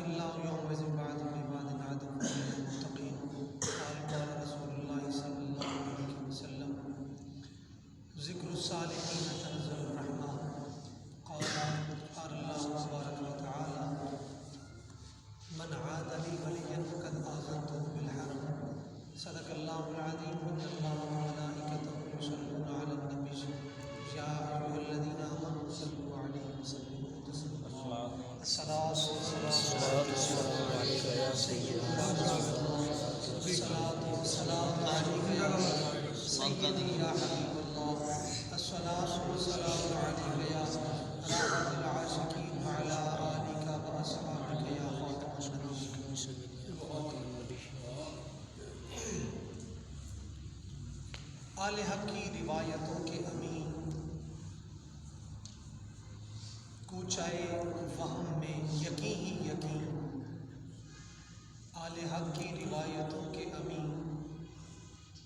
الله يومئذ بعضهم لبعض عدو إلا المتقين قال رسول الله صلى الله عليه وسلم ذكر الصالحين تنزل الرحمة قال الله تبارك وتعالى من عاد لي وليا فقد آذنته بالحرب صدق الله العظيم إن الله وملائكته يصلون على النبي يا أيها الذين آمنوا صلوا عليه وسلموا تسليما الصلاة والسلام عليك يا سيدنا الصلاة والسلام عليك يا سيدي يا حبيب الله الصلاة والسلام عليك يا رحمة العاشقين وعلى آلك وأصحابك يا خاتم النبيين. آل حق کی روایتوں کے امین کوچائے وہم میں یقین ہی یقین. آل حق کی روایتوں کے امین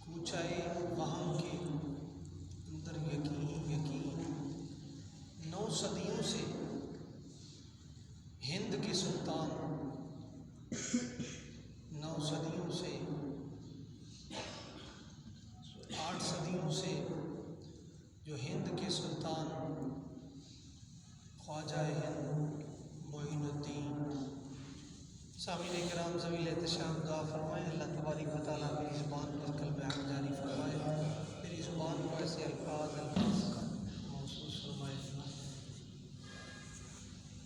کوچائے وہم کے اندر یقین ہی یقین. 9 صدیوں سے ہند کے سلطان 9 صدیوں سے 8 صدیوں سے جو ہند کے سلطان خواجہ ہند معین الدین. سامعین کرام ذویل احتشام دعا فرمائیں اللہ تبارک و تعالیٰ میری زبان پر کل بیان جاری فرمائے, میری زبان کو ایسے الفاظ محسوس فرمائے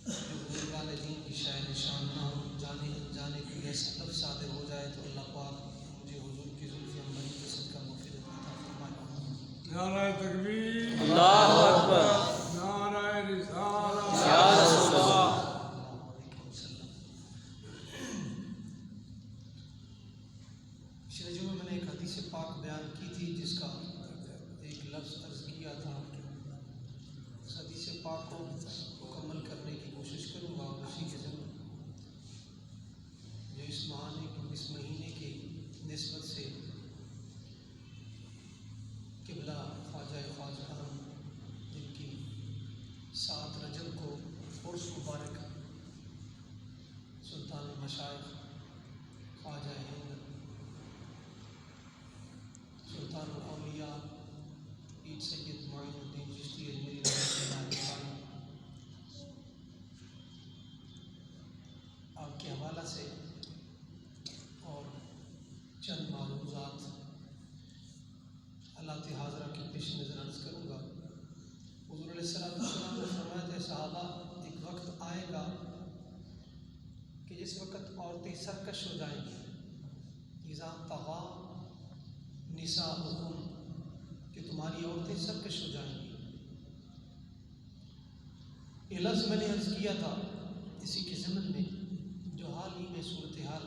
جو بزرگان دین کی شاعر شان نہ ہو, جانے انجانے کوئی ایسا لفظ صادر ہو جائے تو اللہ پاک مجھے حضور کی زلف انبری کے صدقہ مغفرت عطا فرمائے. نعرہ تکبیر، اللہ اکبر، نعرہ رسالہ، یا رسول اللہ. پچھلے جمعے میں نے ایک حدیث پاک بیان کی تھی جس کا ایک لفظ عرض کیا تھا. اس حدیث پاک کو مکمل کرنے کی کوشش کروں گا اور اسی کے ذریعے جو اس مہینے کی نسبت سے قبلہ خواجہ خواجگان جن کی 7 رجب کو عرس مبارک سلطان المشائخ خواجہ ہند سلطان الاولیاء پیر سید معین الدین چشتی اجمیری رحمۃ اللہ تعالی آپ کے حوالہ سے اور چند معلومات حالات حاضرہ کے پیش نظر عرض کروں گا. حضور علیہ السلام نے فرمایا تھے صحابہ ایک وقت آئے گا کہ جس وقت عورتیں سرکش ہو جائیں گی. اذا طغى نساؤکم کہ تمہاری عورتیں سرکش ہو جائیں گی. یہ لفظ میں نے عرض کیا تھا اسی کے ضمن میں جو حال ہی میں صورتحال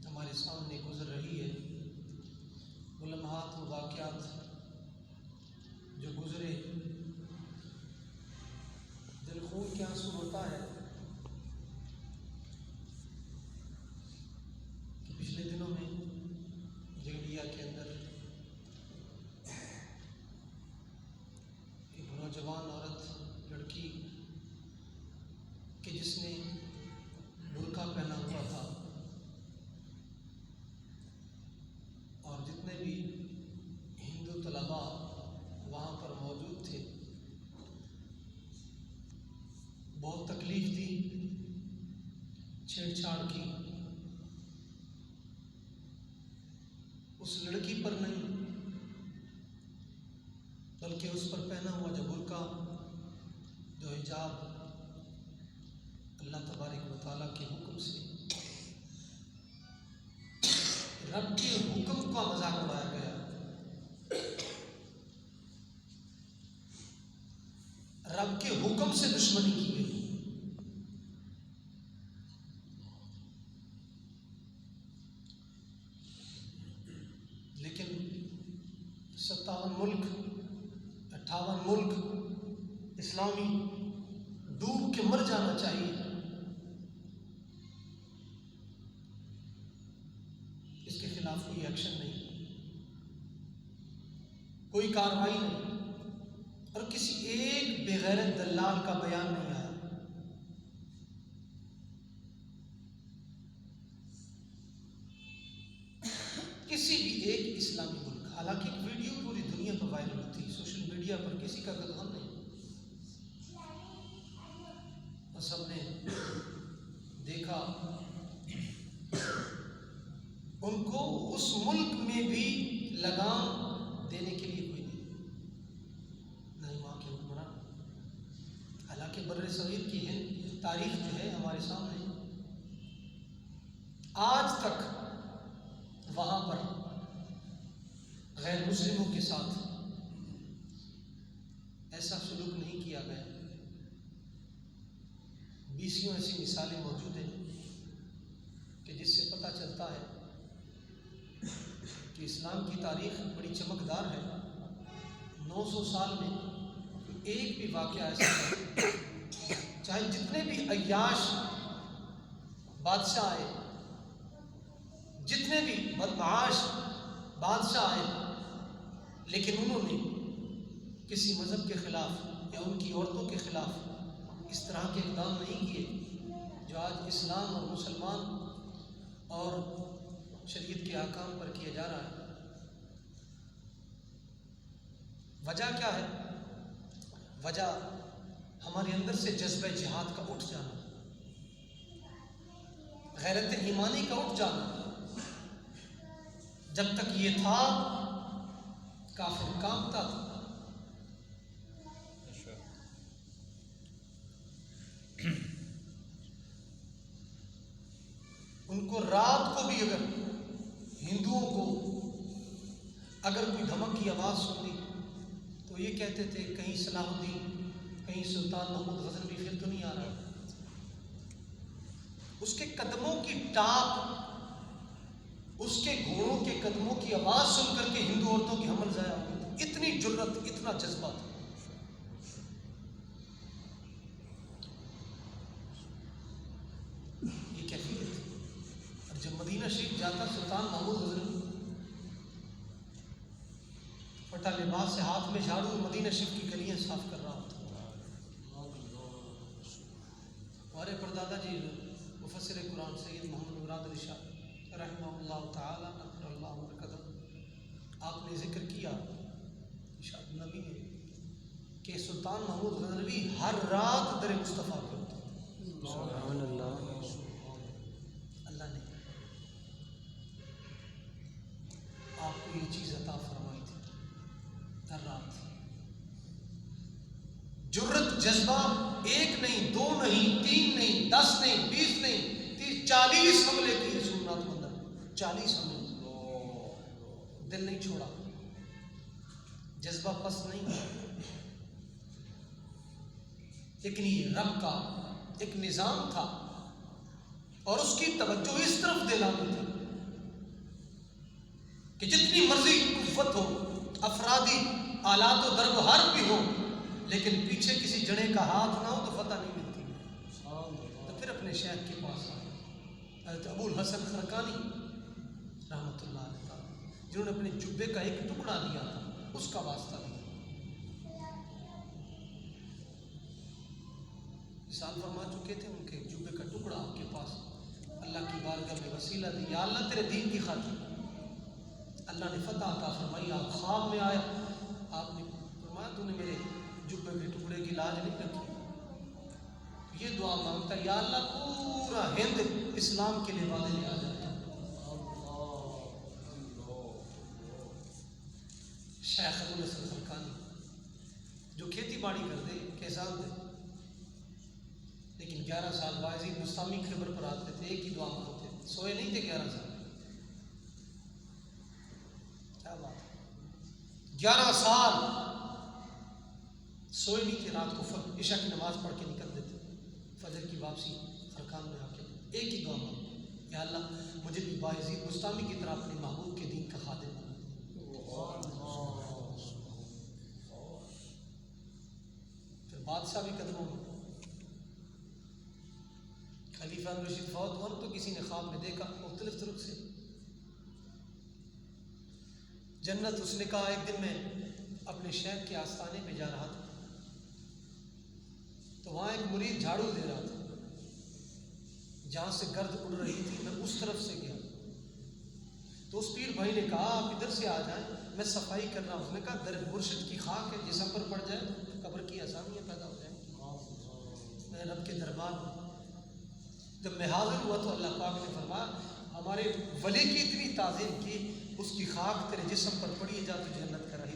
ہمارے سامنے گزر رہی ہے. وہ لمحات و واقعات جو گزرے دل خون کے آنسو ہوتا ہے کہ پچھلے دنوں میں جھگڑیا کے اندر ایک نوجوان عورت لڑکی کہ جس نے برقع پہنا ہوا تھا اور جتنے بھی ہندو طلباء وہاں پر موجود تھے بہت تکلیف دی, چھیڑ چھاڑ کی. اس لڑکی پر نہیں بلکہ اس پر پہنا ہوا جو برقع جو حجاب اللہ تبارک و تعالیٰ کے حکم سے رب کے حکم کا مذاق اڑایا گیا. رب کے حکم سے دشمنی کی گئی. لیکن 57 ملک 58 ملک اسلامی ڈوب کے مر جانا چاہیے. اس کے خلاف کوئی ایکشن نہیں, کوئی کارروائی نہیں, اور کسی ایک بے غیرت دلال کا بیان نہیں آیا. حالانکہ ایک ویڈیو پوری دنیا پر وائرل ہوتی ہے، سوشل میڈیا پر کسی کا قدغن نہیں، اور سب نے دیکھا ان کو اس ملک میں بھی لگام دینے کے لیے کوئی نہیں، نہ ہی وہاں کے حکمران۔ حالانکہ بر صغیر کی ہند تاریخ جو ہے ہمارے سامنے، آج تک وہاں پر غیر مسلموں کے ساتھ ایسا سلوک نہیں کیا گیا۔ بیسیوں ایسی مثالیں موجود ہیں کہ جس سے پتہ چلتا ہے کہ اسلام کی تاریخ بڑی چمکدار ہے۔ 900 سال میں ایک بھی واقعہ ایسا نہیں، چاہے جتنے بھی عیاش بادشاہ آئے، جتنے بھی بدمعاش بادشاہ آئے، لیکن انہوں نے کسی مذہب کے خلاف یا ان کی عورتوں کے خلاف اس طرح کے اقدام نہیں کیے جو آج اسلام اور مسلمان اور شریعت کے احکام پر کیا جا رہا ہے۔ وجہ کیا ہے؟ وجہ ہمارے اندر سے جذبہ جہاد کا اٹھ جانا، غیرت ایمانی کا اٹھ جانا۔ جب تک یہ تھا کافر کانپتا تھا، ان کو رات کو بھی اگر ہندوؤں کو اگر کوئی دھمک کی آواز سنی تو یہ کہتے تھے کہیں صلاح الدین، کہیں سلطان محمود غزنوی پھر تو نہیں آ رہا۔ اس کے قدموں کی ٹاپ، اس کے گھوڑوں کے قدموں کی آواز سن کر کے ہندو عورتوں کی حمل ضائع ہو گئی تھی۔ اتنی جرت، اتنا جذبہ تھا۔ یہ کیفیت تھی۔ اور جب مدینہ شریف جاتا سلطان محمود غزنوی، پٹا لباس سے ہاتھ میں جھاڑو مدینہ شریف کی گلیاں صاف کر رہا ہوتا۔ ہمارے پردادا جی مفسر قرآن سید محمد مراد علی شاہ رحمہ اللہ تعالی نفر اللہ مرکزہ، آپ نے ذکر کیا ارشاد نبی نے کہ سلطان محمود غزنوی ہر رات در مصطفیٰ پہ ہوتا۔ سبحان اللہ۔ اللہ نے آپ کو یہ چیز عطا فرمائی تھی، ہر رات جرت، جذبہ، ایک نہیں، دو نہیں، تین نہیں، 10 نہیں، 20 نہیں، 30، 40 حملے کیے سومناتھ مندر میں، 40 حملے، دل نہیں چھوڑا، جذبہ پست نہیں ہوا۔ لیکن یہ رب کا ایک نظام تھا اور اس کی توجہ اس طرف دلانی تھی کہ جتنی مرضی قوت ہو، افرادی آلات و درب حرب بھی ہو، لیکن پیچھے کسی جڑے کا ہاتھ نہ ہو تو فتح نہیں ملتی۔ تو پھر اپنے شیخ کے پاس آئے حضرت ابو الحسن خرقانی رحمۃ اللہ علیہ، جنہوں نے اپنے جبے کا ایک ٹکڑا دیا تھا، اس کا واسطہ دیا۔ مثال فرما چکے تھے، ان کے جبے کا ٹکڑا آپ کے پاس اللہ کی بارگاہ میں وسیلہ دی، یا اللہ تیرے دین کی خاطر۔ اللہ نے فتح عطا فرمائی۔ آپ خواب میں آئے، آپ نے فرمایا تو نے میرے جبے کے ٹکڑے کی لاج نہیں رکھی۔ یہ دعا مانگتا، یا اللہ پورا ہند اسلام کے لیے لے آ جائے۔ شیخ ابو الحسن خرقانی جو کھیتی باڑی کرتے، کسان تھے، لیکن 11 سال باعزید بستامی خبر پر آتے تھے، ایک ہی دعا مانگتے تھے، سوئے نہیں تھے 11 سال۔ کیا بات ہے، 11 سال سوئے نہیں تھے، رات کو عشاء کی نماز پڑھ کے نکلتے تھے، فجر کی واپسی خرقان میں آ کے ایک ہی دعا مانگتے، یا اللہ مجھے بھی باعزید بستامی کی طرح اپنے محبوب کے دین کا خادم بنا۔ پھر بادشاہ بھی قدموں میں، خلیفہ رشید فوت ہوا تو کسی نے خواب میں دیکھا مختلف طرق سے جنت۔ اس نے کہا ایک دن میں اپنے شیخ کے آستانے پہ جا رہا تھا تو وہاں ایک مرید جھاڑو دے رہا تھا، جہاں سے گرد اڑ رہی تھی میں اس طرف سے گیا تو اس پیر بھائی نے کہا آپ ادھر سے آ جائیں، میں صفائی کر رہا ہوں. اس نے کہا در مرشد کی خاک ہے، جسم پر پڑ جائے قبر کی آسامیاں پیدا ہو جائیں. میں رب کے دربار میں جب میں حاضر ہوا تو اللہ پاک نے فرمایا ہمارے ولی کی اتنی تعظیم کی، اس کی خاک تیرے جسم پر پڑی ہے، جا تو جنت کا رہی.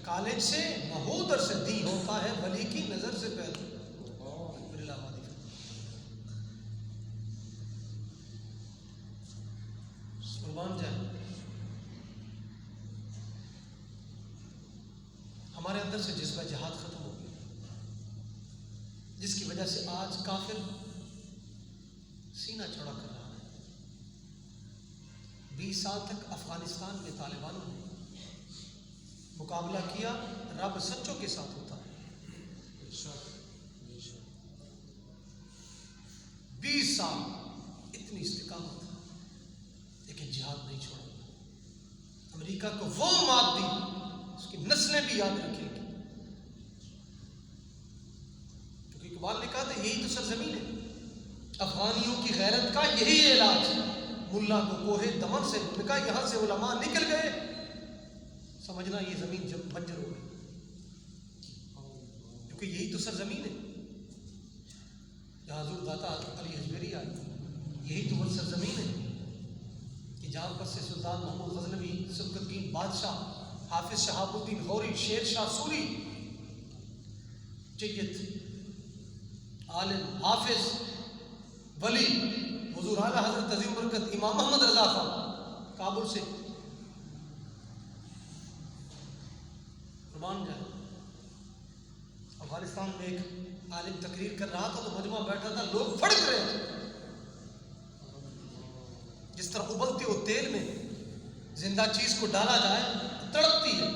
کالج سے محودر سے دی ہوتا ہے، ولی کی نظر سے پہلے. قربان جائے. ہمارے اندر سے جذبہ جہاد ختم ہو گیا، جس کی وجہ سے آج کافر سینہ چوڑا کر رہا ہے. 20 سال تک افغانستان میں طالبانوں نے مقابلہ کیا. رب سچوں کے ساتھ ہوتا ہے. 20 سال اتنی استقامت، لیکن جہاد نہیں چھوڑا. امریکہ کو وہ مات دی، اس کی نسلیں بھی یاد رکھیں گی. کیونکہ اقبال نے کہا تھا یہی تو سرزمین ہے، افغانیوں کی غیرت کا یہی علاج. ملا کو کوہ دمن سے نکا، یہاں سے علماء نکل گئے، سمجھنا یہ زمین جب بنجر ہو گئی. کیونکہ یہی تو سرزمین ہے جہاں حضور داتا علی حجویری آئے. یہی تو وہ سرزمین ہے کہ جہاں پر سے سلطان محمود غزنوی، سبکت الدین بادشاہ، حافظ شہاب الدین غوری، شیر شاہ سوری، جیت عالم حافظ ولی حضور اعلیٰ حضرت عظیم برکت امام محمد رضا خان کابل سے قربان جائے. افغانستان میں ایک عالم تقریر کر رہا تھا تو مجمع بیٹھا تھا، لوگ پھڑک رہے تھے. جس طرح ابلتے ہوئے تیل میں زندہ چیز کو ڈالا جائے تڑپتی ہے،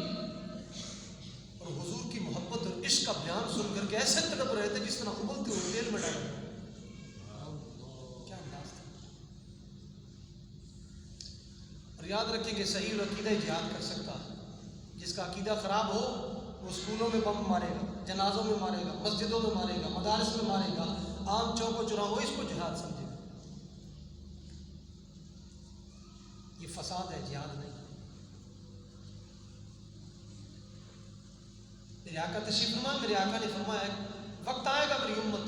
اور حضور کی محبت اور عشق کا بیان سن کر کے ایسے تڑپ رہے تھے جس طرح ابلتے ہوئے تیل میں ڈالا جائے. کیا انداز تھا. اور یاد رکھیں کہ صحیح العقیدہ جہاد کر سکتا ہے. جس کا عقیدہ خراب ہو وہ اسکولوں میں بم مارے گا، جنازوں میں مارے گا، مسجدوں میں مارے گا، مدارس میں مارے گا، عام چوک و چوراہوں اس کو جہاد سمجھے گا. یہ فساد ہے، جہاد نہیں. میرے آقا تشریف فرمائے، میرے آقا نے فرمایا وقت آئے گا میری امت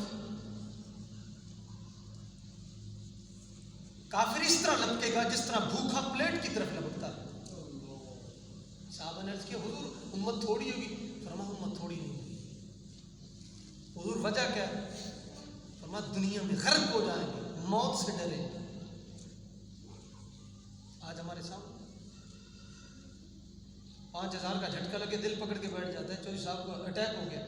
کافر اس طرح لپکے گا جس طرح بھوکھا پلیٹ کی طرف لپکتا ہے. صحابہ نے عرض کیا حضور امت تھوڑی ہوگی؟ فرمایا امت تھوڑی نہیں ہوگی. حضور وجہ کیا ہے؟ فرمایا دنیا میں غرق ہو جائیں گے، موت سے ڈرے. آج ہمارے سامنے 5000 کا جھٹکا لگے دل پکڑ کے بیٹھ جاتا ہے. چودھری صاحب کو اٹیک ہو گیا،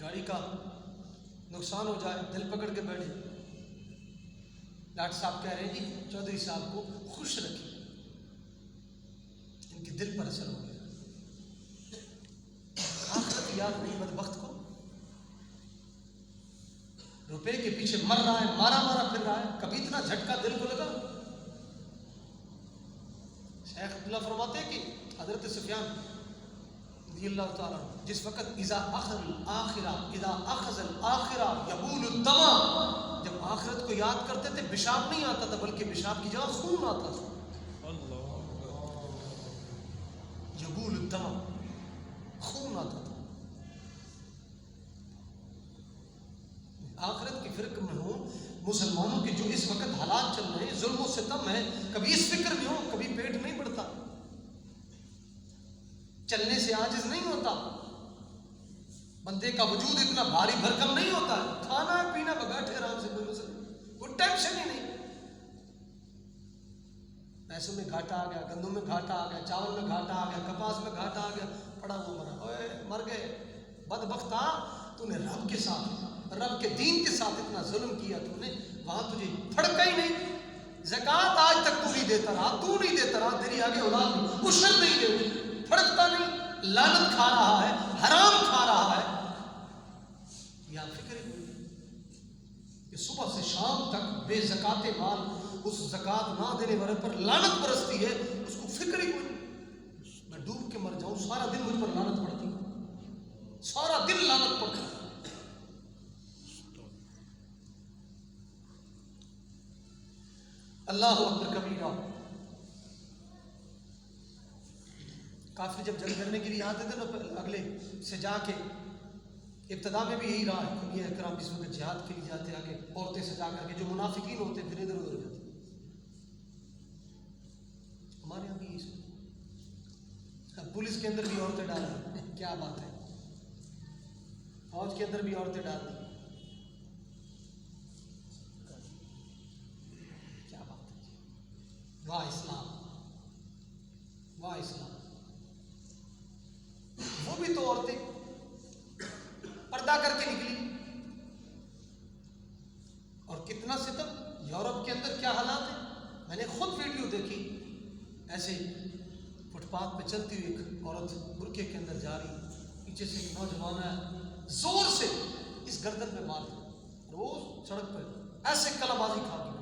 گاڑی کا نقصان ہو جائے دل پکڑ کے بیٹھے. ڈاکٹر صاحب کہہ رہے ہیں جی چودھری صاحب کو خوش رکھیں، ان کے دل پر اثر ہو گیا. آخرت یاد نہیں بدبخت کو. روپے کے پیچھے مر رہا ہے، مارا پھر رہا ہے. کبھی اتنا جھٹکا دل کو لگا؟ شیخ عبداللہ فرماتے ہیں کہ حضرت سفیان رضی اللہ تعالیٰ جس وقت اذا اخذ الاخرہ یبول الدمع، جب آخرت کو یاد کرتے تھے پیشاب نہیں آتا تھا بلکہ پیشاب کی جگہ خون آتا تھا. یبول الدمع، خون آتا تھا. آخرت کی فکر میں ہوں. مسلمانوں کے جو اس وقت حالات چل رہے ہیں ظلم و ستم ہے، کبھی اس فکر میں ہوں، کبھی پیٹ نہیں بڑھتا، چلنے سے عاجز نہیں ہوتا، بندے کا وجود اتنا بھاری بھرکم نہیں ہوتا ہے. کھانا پینا بیٹھے آرام سے، کوئی مسئلہ نہیں، کوئی ٹینشن ہی نہیں. پیسوں میں گھاٹا آ گیا، گندم میں گھاٹا آ گیا، چاول میں گھاٹا آ گیا، کپاس میں گھاٹا آ گیا، پڑا وہ مرا. اوے مر گئے بدبختا، تو نے رب کے ساتھ، رب کے دین کے ساتھ اتنا ظلم کیا، تو نے وہاں تجھے پھڑکا ہی نہیں. زکوٰۃ آج تک تو نہیں دیتا رہا، تو نہیں دیتا رہا، تیری آگے اولاد نہیں، عشر نہیں دے، پھڑکتا نہیں، لعنت کھا رہا ہے، حرام کھا رہا ہے. یا فکر ہی کہ صبح سے شام تک بے زکوٰۃ مال، اس زکوٰۃ نہ دینے والے پر لعنت برستی ہے، اس کو فکر ہی کوئی. میں ڈوب کے مر جاؤں، سارا دن مجھ پر لعنت پڑتی، سارا دن لعنت پڑتی. اللہ اکبر کبیرہ. کافر جب جنگ کرنے کے لیے آتے تھے نا اگلے سے جا کے، ابتدا میں بھی یہی رہا ہے. انبیاء اکرام اس وقت جہاد کے لیے جاتے آگے عورتیں سجا کر کے، جو منافقین ہوتے ہیں پھر ادھر ادھر جاتے. ہمارے یہاں بھی یہی سن، پولیس کے اندر بھی عورتیں ڈال دی. کیا بات ہے، فوج کے اندر بھی عورتیں ڈال دی. کیا بات ہے، واہ اسلام، واہ اسلام. وہ بھی تو عورتیں پردہ کر کے نکلی. اور کتنا ستم. یورپ کے اندر کیا حالات ہیں، میں نے خود ویڈیو دیکھی. ایسے فٹ پاتھ پہ چلتی ہوئی ایک عورت برقعے کے اندر جا رہی، پیچھے سے ایک نوجوان ہے زور سے اس گردن پہ مار دیا، روز سڑک پہ ایسے کلا بازی کھا گیا.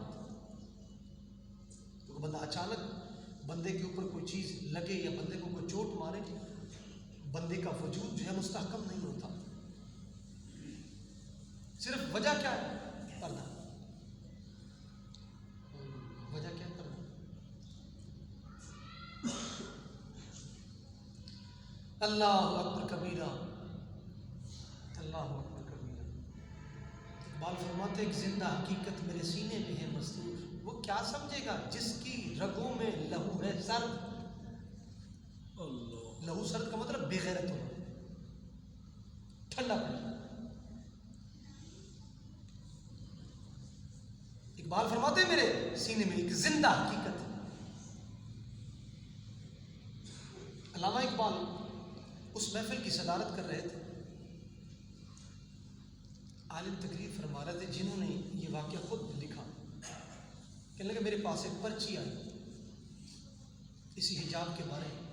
تو بندہ اچانک بندے کے اوپر کوئی چیز لگے یا بندے کو کوئی چوٹ مارے، بندے کا وجود جو ہے مستحکم نہیں ہوتا. صرف وجہ کیا ہے، پردہ. وجہ کیا ہے، پردہ. اللہ اکبر کبیرہ، اللہ اکبر کبیرہ. اقبال فرماتے ایک زندہ حقیقت میرے سینے میں ہے مستور. وہ کیا سمجھے گا جس کی رگوں میں لہو ہے سرد. لہو سرد کا مطلب بے غیرت ہونا، ٹھنڈا پڑنا. اقبال فرماتے ہیں میرے سینے میں ایک زندہ حقیقت ہے. علامہ اقبال اس محفل کی صدارت کر رہے تھے. عالم تقریر فرما رہے تھے جنہوں نے یہ واقعہ خود لکھا. کہنے لگے میرے پاس ایک پرچی آئی اسی حجاب کے بارے میں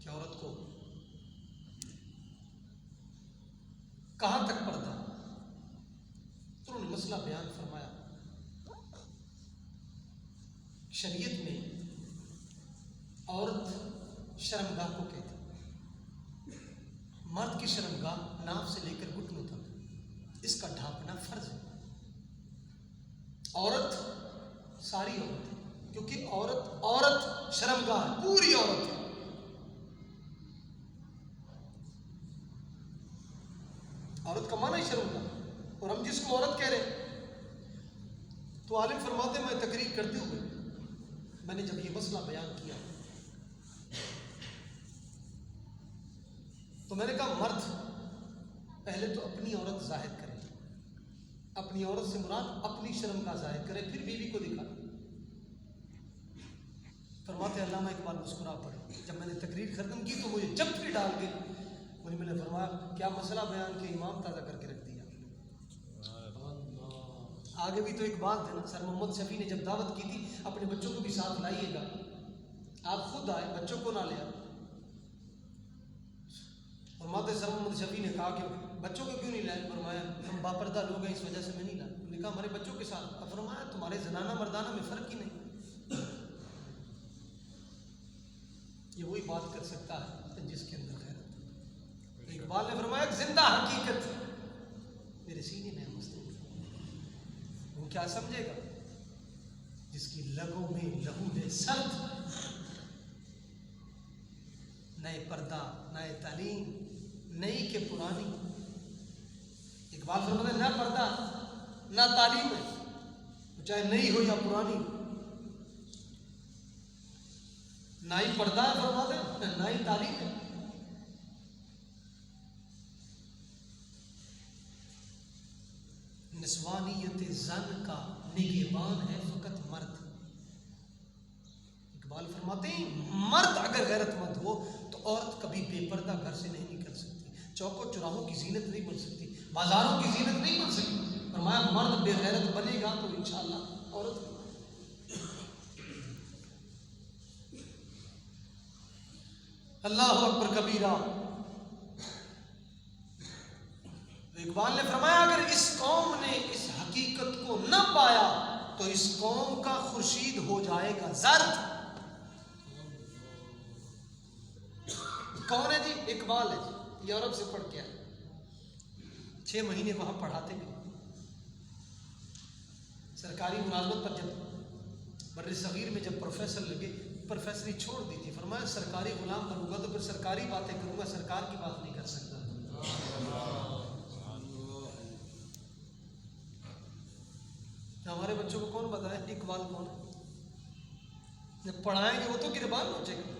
کہ عورت کو کہاں تک پردہ. تو انہوں نے مسئلہ بیان فرمایا. شریعت میں عورت شرمگاہ کو کہتے ہیں. مرد کی شرمگاہ ناف سے لے کر گھٹنوں تک، اس کا ڈھانپنا فرض ہے. عورت ساری عورت ہے، کیونکہ عورت شرمگاہ ہے، پوری عورت ہے. عورت کا معنی ہی شرمگاہ. اور ہم جس کو عورت کہہ رہے ہیں، تو عالم فرماتے میں تقریر کرتے ہوئے میں نے جب یہ مسئلہ بیان کیا تو میں نے کہا مرد پہلے تو اپنی عورت ظاہر کرے. اپنی عورت سے مراد اپنی شرم کا ظاہر کرے، پھر بیوی کو دکھائے. فرماتے علامہ اقبال مسکرا پڑے. جب میں نے تقریر ختم کی تو مجھے جب بھی ڈال کے مجھے میں نے فرمایا کیا مسئلہ بیان کہ امام تازہ کر کے رکھ دیا. آگے بھی تو ایک بات ہے نا. سر محمد شفیع نے جب دعوت کی تھی اپنے بچوں کو بھی ساتھ لائیے گا، آپ خود آئے، بچوں کو نہ لے آئے. فرماتے سر محمد شفیع نے کہا کہ بچوں کو کیوں نہیں لائے؟ فرمایا ہم باپردہ لوگ ہیں اس وجہ سے میں نہیں لایا. نے کہا ہمارے بچوں کے ساتھ. فرمایا تمہارے زنانہ مردانہ میں فرق ہی نہیں. یہ وہی بات کر سکتا ہے جس کے اندر خیر. اقبال نے فرمایا ایک زندہ حقیقت میرے سینے میں مستور. وہ کیا سمجھے گا جس کی لگوں میں لہو ہے سرد. نئے پردہ، نئے تعلیم، نئی کے پرانی. اقبال فرماتے نہ پردہ نہ تعلیم ہے، چاہے نئی ہو یا پرانی. نہ ہی پردہ ہے فرماتے نہ ہی تعلیم ہے. نسوانیت زن کا نگہبان ہے فقط مرد. اقبال فرماتے ہیں مرد اگر غیرت مند ہو تو عورت کبھی بے پردہ گھر سے نہیں نکل سکتی، چوکوں چوراہوں کی زینت نہیں بن سکتی، بازاروں کی زینت نہیں بن سکتی. فرمایا مرد بے غیرت بنے گا تو انشاءاللہ عورت. اللہ اکبر کبیرہ. اقبال نے فرمایا اگر اس قوم نے اس حقیقت کو نہ پایا تو اس قوم کا خورشید ہو جائے گا زرد. کون ہے جی؟ اقبال ہے جی. یورپ سے پڑھ کے آئے، 6 مہینے وہاں پڑھاتے گئے. سرکاری ملازمت پر جب بر صغیر میں جب پروفیسر لگے، پروفیسری چھوڑ دی تھی، فرمایا سرکاری غلام بنوں گا تو پھر سرکاری باتیں کروں گا، سرکار کی بات نہیں کر سکتا۔ ہمارے بچوں کو کون بتائے اقبال کون ہے؟ جب پڑھائیں گے وہ تو گربان نوچے گا۔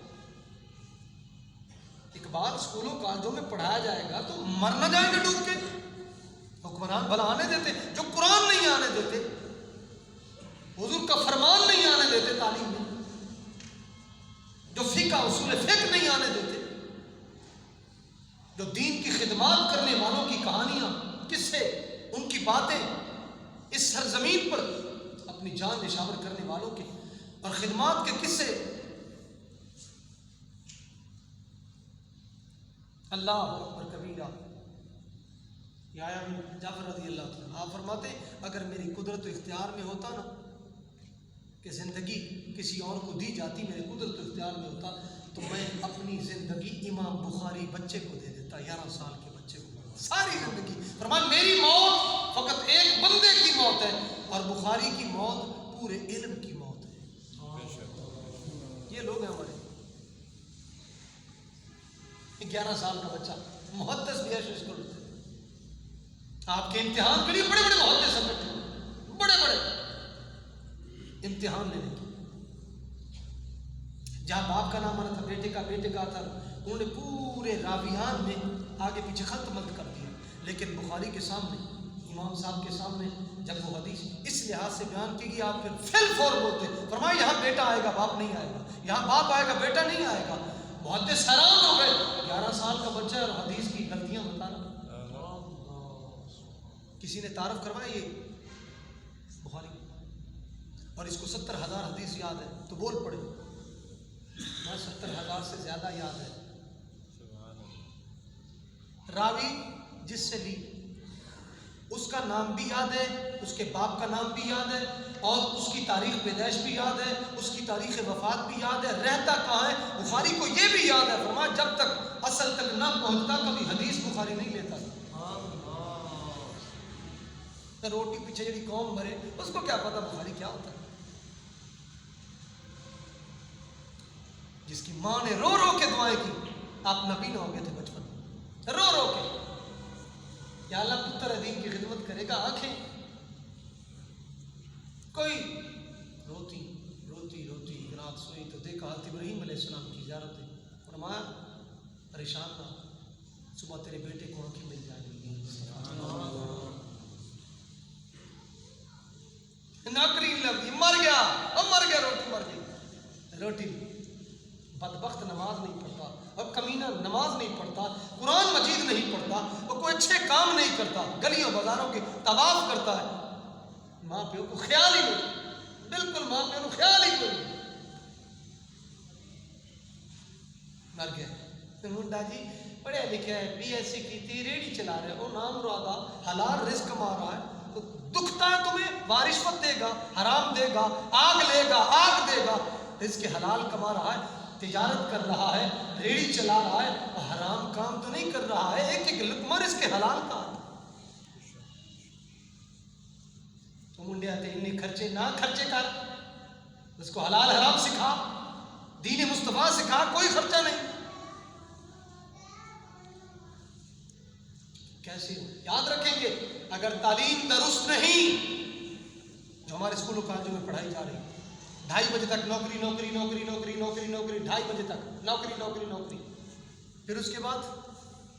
اقبال اسکولوں کالجوں میں پڑھایا جائے گا تو مر نہ جائیں گے ڈوب کے۔ حکمران بھلا آنے دیتے جو قرآن نہیں آنے دیتے، حضور کا فرمان نہیں آنے دیتے تعلیم میں، جو فقہ اصول فقہ نہیں آنے دیتے، جو دین کی خدمات کرنے والوں کی کہانیاں، قصے، ان کی باتیں اس سرزمین پر اپنی جان نشاور کرنے والوں کے اور خدمات کے قصے، اللہ اکبر کبیرہ۔ یحییٰ بن جعفر رضی اللہ عنہ آپ فرماتے اگر میری قدرت و اختیار میں ہوتا نا کہ زندگی کسی اور کو دی جاتی، میرے قدرت و اختیار میں ہوتا تو میں اپنی زندگی امام بخاری بچے کو دے دیتا، 11 سال کے بچے کو، ساری زندگی۔ فرمایا میری موت فقط ایک بندے کی موت ہے اور بخاری کی موت پورے علم کی موت ہے۔ یہ لوگ ہیں ہمارے 11 سال کا بچہ محدث بھی ہے اسکول سے، آپ کے امتحان کے لیے بڑے بڑے محدث ہیں بیٹھے، بڑے بڑے امتحان لینے کے، جہاں باپ کا نام آنا تھا، بیٹے کا تھا، انہوں نے پورے راویان میں آگے پیچھے خط مت کر دیا، لیکن بخاری کے سامنے، امام صاحب کے سامنے جب وہ حدیث اس لحاظ سے بیان کی گئی آپ پھر فل فور بولتے، فرمایا یہاں بیٹا آئے گا باپ نہیں آئے گا، یہاں باپ آئے گا بیٹا نہیں آئے گا۔ محدث حیران ہو گئے، 11 سال کا بچہ ہے اور حدیث کی غلطیاں بتانا۔ کسی نے تعارف کروایا یہ بخاری اور اس کو 70,000 حدیث یاد ہے تو بول پڑے، میں 70,000 سے زیادہ یاد ہے۔ راوی جس سے لی اس کا نام بھی یاد ہے، اس کے باپ کا نام بھی یاد ہے اور اس کی تاریخ پیدائش بھی یاد ہے، اس کی تاریخ وفات بھی یاد ہے، رہتا کہاں ہے بخاری کو یہ بھی یاد ہے۔ فرمایا جب تک اصل تک نہ پہنچتا کبھی حدیث بخاری نہیں لیتا تھا۔ روٹی پیچھے جڑی قوم بھرے اس کو کیا پتا بخاری کیا ہوتا ہے، جس کی ماں نے رو رو کے دعائیں کی، آپ نبی نہ ہو گئے تھے بچپن میں، رو رو کے یا اللہ پتر دین کی خدمت کرے گا، آنکھیں کوئی روتی روتی روتی رات سوئی تو دیکھا حضرت ابراہیم علیہ السلام کی زیارت ہے، فرمایا پریشان نہ، صبح تیرے بیٹے کو آنکھیں مل جائیں گی، نوکری لگ گئی، مر گیا، روٹی مر گئی، روٹی بدبخت نماز نہیں پڑھتا اور کمینہ نماز نہیں پڑھتا، قرآن مجید نہیں پڑھتا اور کوئی اچھے کام نہیں کرتا، گلیوں بازاروں کے طواف کرتا ہے، ماں پیو کو خیال ہی نہیں، بالکل ماں پیو کو خیال ہی نہیں، مر گیا۔ منڈا جی پڑھے لکھے ہے، BSc کی تھی، ریڑھی چلا رہے ہو، نام مرادہ حلال رزق کما رہا ہے، تو دکھتا ہے تمہیں، وارثت دے گا، حرام دے گا، آگ لے گا، آگ دے گا، رزق حلال کما رہا ہے، تجارت کر رہا ہے، ریڑھی چلا رہا ہے، اور حرام کام تو نہیں کر رہا ہے، ایک ایک لقمہ رزق حلال کا۔ تو منڈے آتے انہیں خرچے نہ خرچے کر، اس کو حلال حرام سکھا، دین مصطفیٰ سکھا، کوئی خرچہ نہیں۔ کیسے یاد رکھیں گے اگر تعلیم درست نہیں، جو ہمارے اسکولوں کالجوں میں پڑھائی جا رہی ہے، 2:30 بجے تک نوکری نوکری نوکری نوکری نوکری نوکری، 2:30 بجے تک نوکری نوکری نوکری، پھر اس کے بعد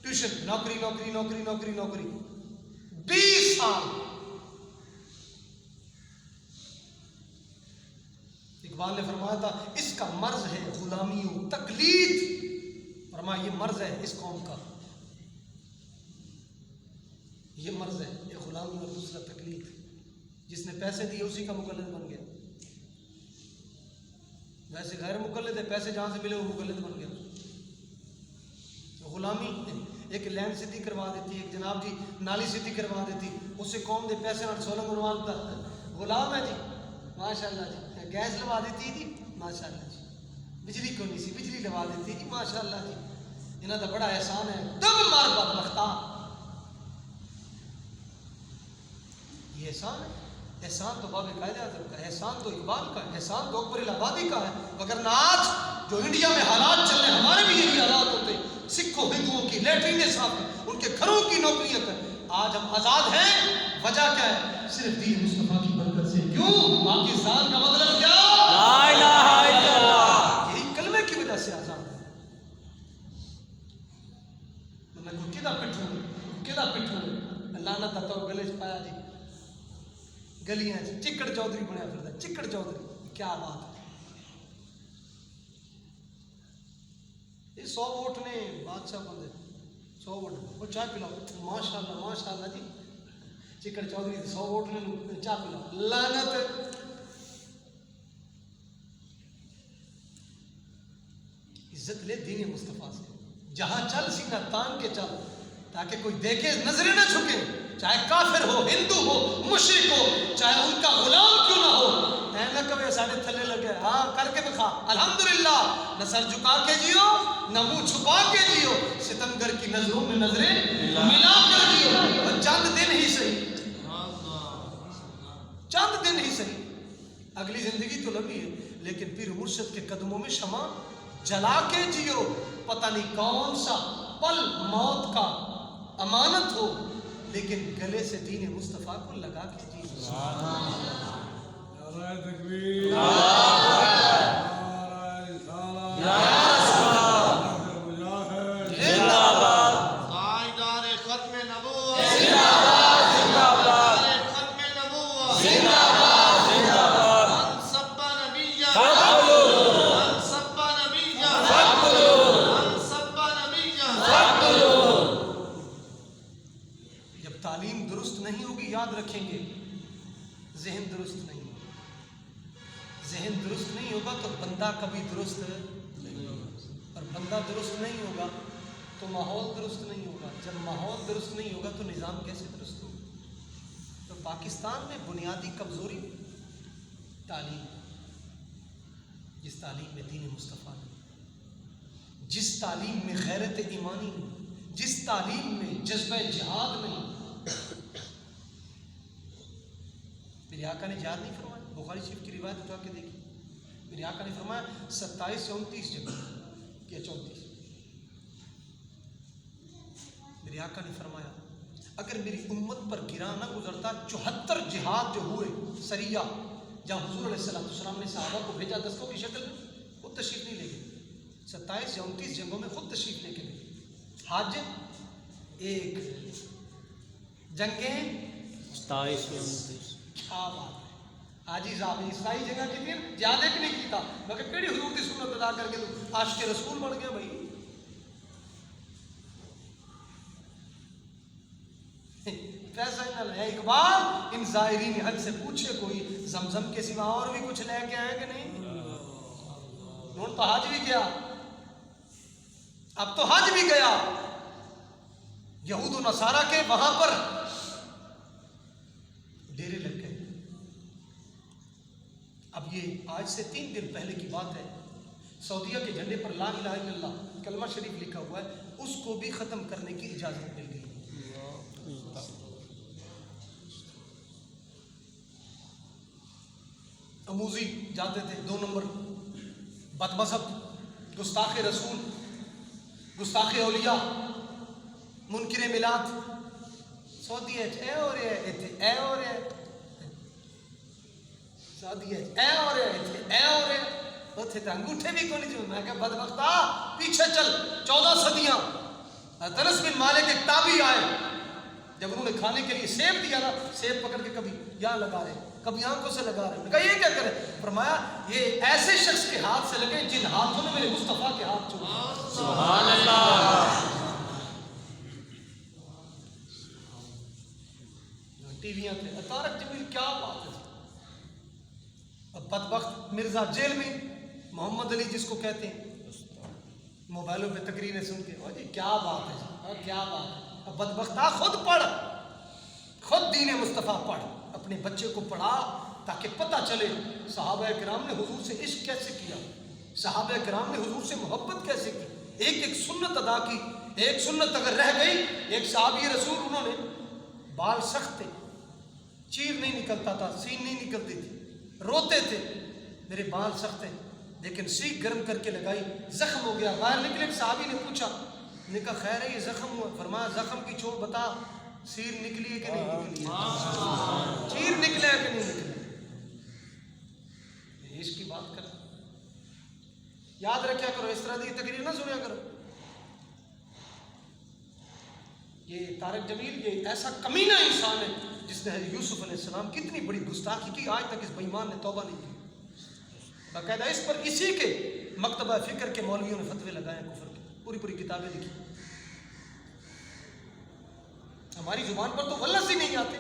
ٹیوشن، نوکری نوکری نوکری نوکری نوکری، 20 سال۔ اقبال نے فرمایا تھا اس کا مرض ہے غلامی و تقلید، فرمایا یہ مرض ہے اس قوم کا، یہ مرض ہے، یہ غلامی اور دوسرا تقلید، جس نے پیسے دیے اسی کا مقلد بن گیا، ویسے غیر مقلد ہے، پیسے جہاں سے ملے وہ مقلد بن گیا۔ غلامی، ایک لینڈ سیدھی کروا دیتی، ایک جناب جی نالی سیدھی کروا دیتی، اس سے قوم دے پیسے نہ 16 بنواتا، غلام ہے جی، ماشاء اللہ جی، گیس لوا دیتی جی، ماشاء اللہ جی، بجلی کو نہیں سی بجلی لوا دیتی جی، ماشاء اللہ جی، انہاں دا بڑا احسان ہے، دم مار بدبختہ، یہ احسان ہے، احسان تو باب قائد اعظم کا ہے، احسان تو اقبال کا ہے، احسان تو اکبر الآبادی کا ہے، وگرنہ آج جو انڈیا میں حالات چل رہے ہیں ہمارے بھی یہی حالات ہوتے ہیں، سکھوں ہندوؤں کی لیٹرینیں صاف کر، ان کے گھروں کی نوکریاں کر، آج ہم آزاد ہیں، وجہ کیا ہے؟ صرف دین مصطفیٰ کی برکت سے۔ کیوں؟ پاکستان کا مطلب کیا؟ لا الہ الا اللہ، یہی کلمے کی وجہ سے آزاد ہے۔ میں کو کدا پٹھوں اللہ نہ تتو گلے چ پایا جی، گلیاں چکڑ چودھری بنیا پھردا، چکڑ چودھری، کیا بات ہے۔ یہ 100 ووٹ نے بادشاہ بندے، 100 ووٹ، وہ چائے پلاؤ، ماشاءاللہ جی، چکڑ چودھری 100 ووٹ نے چائے پلاؤ، لعنت۔ عزت لے دین مصطفیٰ سے، جہاں چل سینہ تان کے چل، تاکہ کوئی دیکھے نظریں نہ جھکے، چاہے کافر ہو، ہندو ہو، مشرک ہو، چاہے ان کا غلام کیوں نہ ہو، اے نہ کبھی ساڑھے تھلے لگے، ہاں کر کے دکھا، الحمدللہ، نہ سر جھکا کے جیو، نہ منہ چھپا کے جیو، ستمگر کی نظروں میں نظریں ملا کر جیو، اور چند دن ہی صحیح، چند دن ہی صحیح، اگلی زندگی تو لمبی ہے، لیکن پیر مرشد کے قدموں میں شمع جلا کے جیو، پتہ نہیں کون سا پل موت کا امانت ہو، لیکن گلے سے دین مصطفیٰ کو لگا کے جیو۔ نعرہ تکبیر، تعلیم درست نہیں ہوگی، یاد رکھیں گے، ذہن درست نہیں ہوگا، ذہن درست نہیں ہوگا تو بندہ کبھی درست نہیں ہوگا، اور بندہ درست نہیں ہوگا تو ماحول درست نہیں ہوگا، جب ماحول درست نہیں ہوگا تو نظام کیسے درست ہوگا؟ تو پاکستان میں بنیادی کمزوری تعلیم، جس تعلیم میں دین مصطفیٰ نہیں، جس تعلیم میں غیرت ایمانی نہیں، جس تعلیم میں جذبہ جہاد نہیں۔ میرے آقا نے جہاد نہیں فرمایا، بخاری شریف کی روایت اٹھا کے دیکھی، میرے آقا نے فرمایا 27 سے 29 جگہ کیا 34، میرے آقا نے فرمایا اگر میری امت پر گراں نہ گزرتا 74 جہاد جو ہوئے سریہ، جہاں حضور علیہ السلام نے صحابہ کو بھیجا دستوں کی شکل میں، خود تشریف نہیں لے گئے، 27 یا 29 جنگوں میں خود تشریف لے کے گئے، حج ایک، جنگیں 27 یا 29، کیا بات ہے۔ حاجی صاحب عیسائی جگہ کی تھی، جہاد ایک نہیں کیتا، مگر کیڑی حضور کی سنت ادا کر کے تو عاشق رسول بن گیا بھائی۔ پیسہ نہ ہے اقبال، ان زائرین حج سے پوچھے کوئی زمزم کے سوا اور بھی کچھ لے کے آئے کہ نہیں؟ نون تو حج بھی گیا، اب تو حج بھی گیا، یہود و نصارہ کے وہاں پر ڈیرے لگ گئے۔ اب یہ آج سے 3 دن پہلے کی بات ہے، سعودیہ کے جھنڈے پر لا الہ الا اللہ کلمہ شریف لکھا ہوا ہے، اس کو بھی ختم کرنے کی اجازت مل گئی۔ اموزی جاتے تھے 2 نمبر، بد مذہب، گستاخ رسول، گستاخ اولیاء، منکر میلاد، سعودی اے ہو رہا ہے، اے ہو رہا ہے، سعودی اے ہو رہا ہے، اے ہو رہا ہے، اتنے تو انگوٹھے بھی کوئی نہیں۔ میں کہا بدبختا پیچھے چل، 14 صدیاں، انس بن مالک ایک تابعی آئے، جب انہوں نے کھانے کے لیے سیب دیا نا، سیب پکڑ کے کبھی یہاں لگا رہے، کبھی آنکھوں سے لگا رہے، کہا یہ کیا کرے؟ فرمایا یہ ایسے شخص کے ہاتھ سے لگے جن ہاتھوں نے میرے مصطفیٰ کے ہاتھ چھوڑے۔ سبحان اللہ۔ ٹی ویاں تھے، طارق جمیل، کیا بات ہے۔ اب بدبخت مرزا جیل میں، محمد علی جس کو کہتے ہیں، موبائلوں پہ تقریریں سن کے، جی کیا بات ہے، کیا بات ہے۔ اب بدبختہ خود پڑھ، خود دین مصطفیٰ پڑھ، اپنے بچے کو پڑھا تاکہ پتہ چلے صحابہ کرام نے حضور سے عشق کیسے کیا، صحابہ کرام نے حضور سے محبت کیسے کی، ایک ایک سنت ادا کی۔ ایک سنت اگر رہ گئی، ایک صحابی رسول، انہوں نے بال سخت تھے، چیر نہیں نکلتا تھا، سین نہیں نکلتی تھی، روتے تھے، میرے بال سخت ہیں، لیکن سیخ گرم کر کے لگائی، زخم ہو گیا، باہر نکلے۔ صحابی نے پوچھا، نے کہا خیر ہے یہ زخم ہوا؟ فرمایا زخم کی چوٹ بتا، سیر نکلی ہے کہ نہیں نکلی ہے، چیر نکلے ہے کہ نہیں نکلے؟ اس کی بات کر، یاد رکھیا کرو، اس طرح کی تقریر نہ سنیا کرو۔ یہ طارق جمیل یہ ایسا کمینہ انسان ہے جس نے یوسف علیہ السلام کی اتنی بڑی گستاخی کی، آج تک اس بے ایمان نے توبہ نہیں کی۔ باقاعدہ اس پر اسی کے مکتبہ فکر کے مولویوں نے فتوے لگائے کفر کے، پوری پوری کتابیں لکھی۔ ہماری زبان پر تو وہ لفظ ہی نہیں آتے،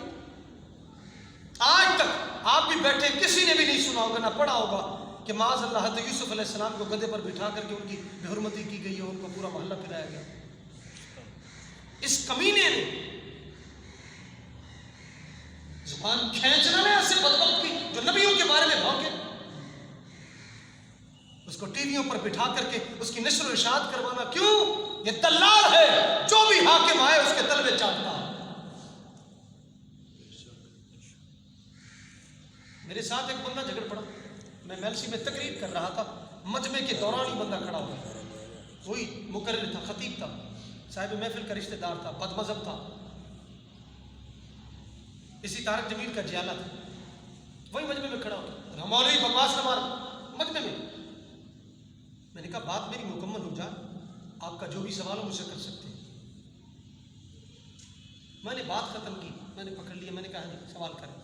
آج تک آپ بھی بیٹھے کسی نے بھی نہیں سنا ہوگا، نہ پڑھا ہوگا کہ معاذ اللہ حضرت یوسف علیہ السلام کو گدھے پر بٹھا کر کے ان کی بے حرمتی کی گئی ہے، ان کو پورا محلہ پھرایا گیا۔ اس کمینے نے زبان کھینچنا ہے ایسے بدبخت کی جو نبیوں کے بارے میں بھونکے، اس کو ٹی ویوں پر بٹھا کر کے اس کی نشر و اشاعت کروانا، کیوں؟ یہ دلال ہے، جو بھی حاکم آئے اس کے تلوے چاٹتا ہے۔ میرے ساتھ ایک بندہ جھگڑ پڑا، میں میلسی میں تقریر کر رہا تھا، مجمع کے دوران ہی بندہ کھڑا ہوا، وہی مقرر تھا، خطیب تھا، صاحب محفل کا رشتہ دار تھا، بد مذہب تھا، اسی طارق جمیل کا جیالہ تھا، وہی مجمع میں کھڑا ہوا، مولوی بکواس نہ مار مجمع میں۔ میں نے کہا بات میری مکمل ہو جائے، آپ کا جو بھی سوال ہو مجھ سے کر سکتے ہیں۔ میں نے بات ختم کی، میں نے پکڑ لیا، میں نے کہا نہیں سوال کریں۔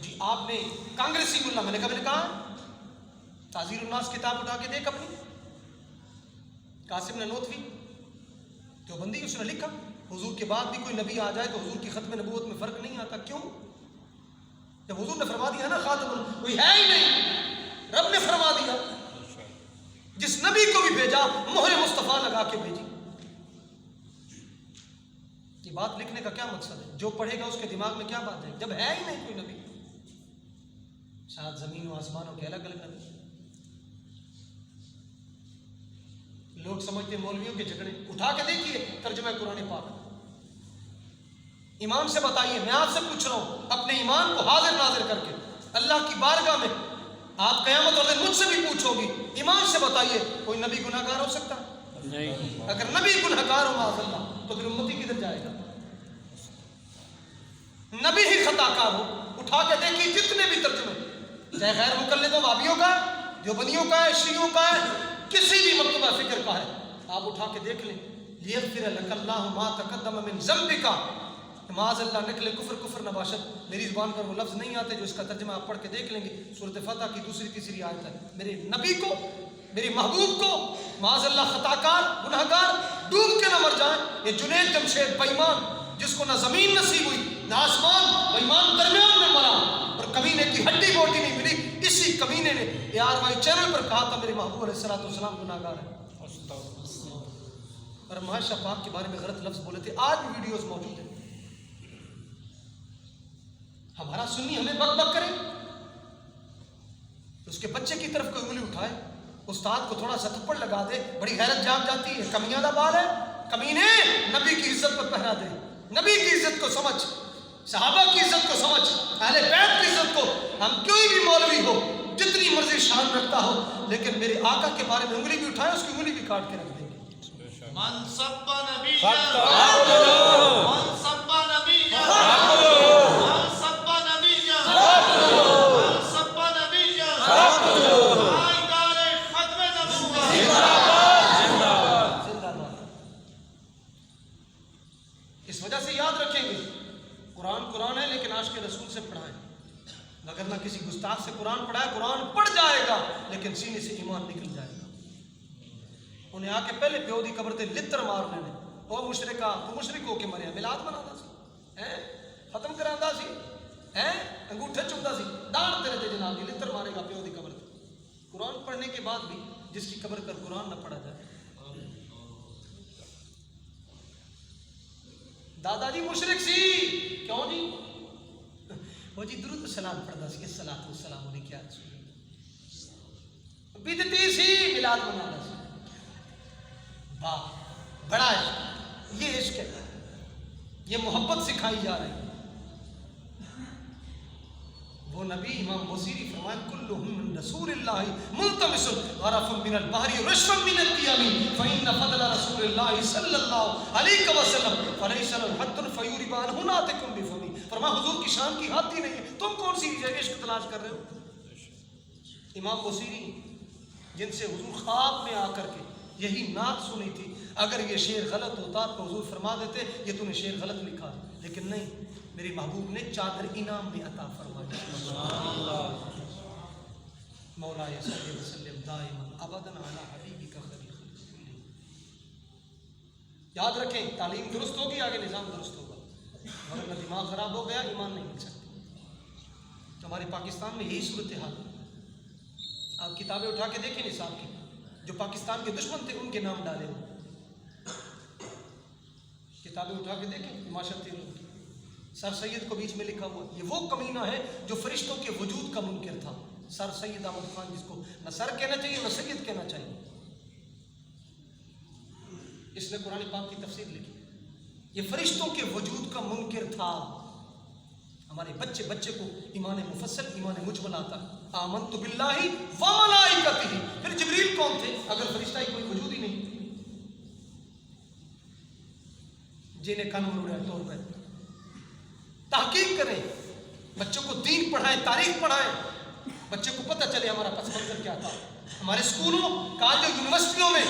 جی آپ نے کانگریسی ملا، میں نے کہا تعزیر الناس کتاب اٹھا کے دیکھ اپنی، قاسم ننوتوی جو بندی اس نے لکھا حضور کے بعد بھی کوئی نبی آ جائے تو حضور کی ختم نبوت میں فرق نہیں آتا، کیوں؟ جب حضور نے فرما دیا نا خاتم، کوئی ہے ہی نہیں، رب نے فرما دیا، جس نبی کو بھی بھیجا مہر مصطفیٰ لگا کے بھیجی۔ یہ بات لکھنے کا کیا مقصد ہے؟ جو پڑھے گا اس کے دماغ میں کیا بات ہے؟ جب ہے ہی نہیں کوئی نبی، شاید زمین و آسمانوں کے الگ الگ نبی۔ لوگ سمجھتے ہیں مولویوں کے جھگڑے، اٹھا کے دیکھیے ترجمہ قرآن پاک، ایمان سے بتائیے، میں آپ سے پوچھ رہا ہوں اپنے ایمان کو حاضر ناظر کر کے اللہ کی بارگاہ میں، آپ قیامت والے دن مجھ سے بھی پوچھو گی، ایمان سے بتائیے کوئی نبی گناہ گار ہو سکتا نہیں؟ اگر نبی گناہ گار ہو معاذ اللہ تو پھر امتی کدھر جائے گا؟ نبی ہی خطا کار ہو، اٹھا کے دیکھیے جتنے بھی ترجمے، چاہے غیر مقلدوں وہابیوں کا ہے، دیوبندیوں کا ہے، شیعوں کا ہے، کسی بھی مکتبہ فکر کا ہے، آپ اٹھا کے دیکھ لیں، لیغفر لک اللہ ما تقدم من ذنبک، معاذ اللہ نقل کفر کفر نباشت، میری زبان پر وہ لفظ نہیں آتے جو اس کا ترجمہ آپ پڑھ کے دیکھ لیں گے، سورۃ فتح کی دوسری تیسری آیت ہے۔ میرے نبی کو، میرے محبوب کو معاذ اللہ خطا کار گناہ گار ڈوب کے نہ مر جائیں۔ یہ جنید جمشید بے ایمان جس کو نہ زمین نصیب ہوئی نہ آسمان، بے ایمان درمیان میں مرا اور کمینے کی ہڈی بوٹی نہیں ملی، اسی کمینے نے ARY چینل پر کہا تھا میرے محبوب علیہ السلام گناہ گار ہے، اور معاشہ پاک کے بارے میں غلط لفظ بولے تھے، آج بھی ویڈیوز موجود ہیں۔ ہمارا سنی ہمیں بک بک کرے، اس کے بچے کی طرف کوئی انگلی اٹھائے، استاد کو تھوڑا سا تھپڑ لگا دے، بڑی حیرت جاگ جاتی ہے، کمیاں دا بال ہے، کمینے، نبی کی عزت پر پہرا دے، نبی کی عزت کو سمجھ، صحابہ کی عزت کو سمجھ، اہل بیت کی عزت کو، ہم کوئی بھی مولوی ہو جتنی مرضی شان رکھتا ہو، لیکن میرے آقا کے بارے میں انگلی بھی اٹھائے اس کی انگلی بھی کاٹ کے رکھ دیں گے۔ من سب نبی قرآن ہے لیکن عاشق رسول سے پڑھائیں، اگر نہ کسی گستاخ سے قرآن پڑھائے، قرآن پڑھ جائے گا لیکن سینے سے ایمان نکل جائے گا۔ انہیں آ کے پہلے پیو دی قبر تے لتر مار لینے، او مشرکا تو مشرک ہو کے مریا، میلاد مناتا سی، ختم کراندا سی، انگوٹھے چمدا سی، ڈانٹ تیرے تے جناب دی لتر مارے گا پیو دی قبر تے۔ قرآن پڑھنے کے بعد بھی جس کی قبر پر قرآن نہ پڑھا جائے، دادا جی مشرک سی، کیوں جی؟ وہ جی درود سلام پڑھتا سی، الصلاۃ والسلام علیک یا رسول اللہ، بدعتی سی، میلاد مناتا سی۔ یہ عشق ہے۔ یہ محبت سکھائی جا رہی ہے. وہ نبی امام بصیری فرمائے کلہم من رسول اللہ ملتمس غرفا من البحر رشفا من التیام فإن فضل رسول اللہ صلی اللہ علیہ وسلم فلیس له حد فیورب عنہ ناطق بفمی. فرمایا حضور کی شان کی حد ہی نہیں ہے، تم کون سی عشق تلاش کر رہے ہو؟ امام بصیری جن سے حضور خواب میں آ کر کے یہی نعت سنی تھی، اگر یہ شعر غلط ہوتا تو حضور فرما دیتے یہ تو نے شعر غلط لکھا، لیکن نہیں، میرے محبوب نے چادر انعام میں عطا فرمائی. مولا صلی وسلم دائما ابدا علی حبیبک خیر الخلق. یاد رکھیں تعلیم درست ہوگی آگے نظام درست ہوگا، ورنہ دماغ خراب ہو گیا ایمان نہیں مل سکتا. تو ہمارے پاکستان میں یہی صورتحال. آپ کتابیں اٹھا کے دیکھیں نصاب کی، جو پاکستان کے دشمن تھے ان کے نام ڈالے ہوئے، کتابیں اٹھا کے دیکھیں معاشرتی لوگ. سر سید کو بیچ میں لکھا ہوا، یہ وہ کمینہ ہے جو فرشتوں کے وجود کا منکر تھا. سر سید احمد خان، جس کو نہ سر کہنا چاہیے نہ سید کہنا چاہیے. اس نے قرآن پاک کی تفسیر لکھی. یہ فرشتوں کے وجود کا منکر تھا. ہمارے بچے کو ایمان مفصل ایمان مجمل آتا ہے. آمنت باللہ و ملائکتہ. پھر جبریل کون تھے اگر فرشتہ ہی کوئی وجود ہی نہیں؟ جنہیں کن مروڑا طور پہ تحقیق کریں، بچوں کو دین پڑھائیں، تاریخ پڑھائیں، بچے کو پتہ چلے ہمارا پس منظر کیا تھا. ہمارے اسکولوں کالجوں یونیورسٹیوں میں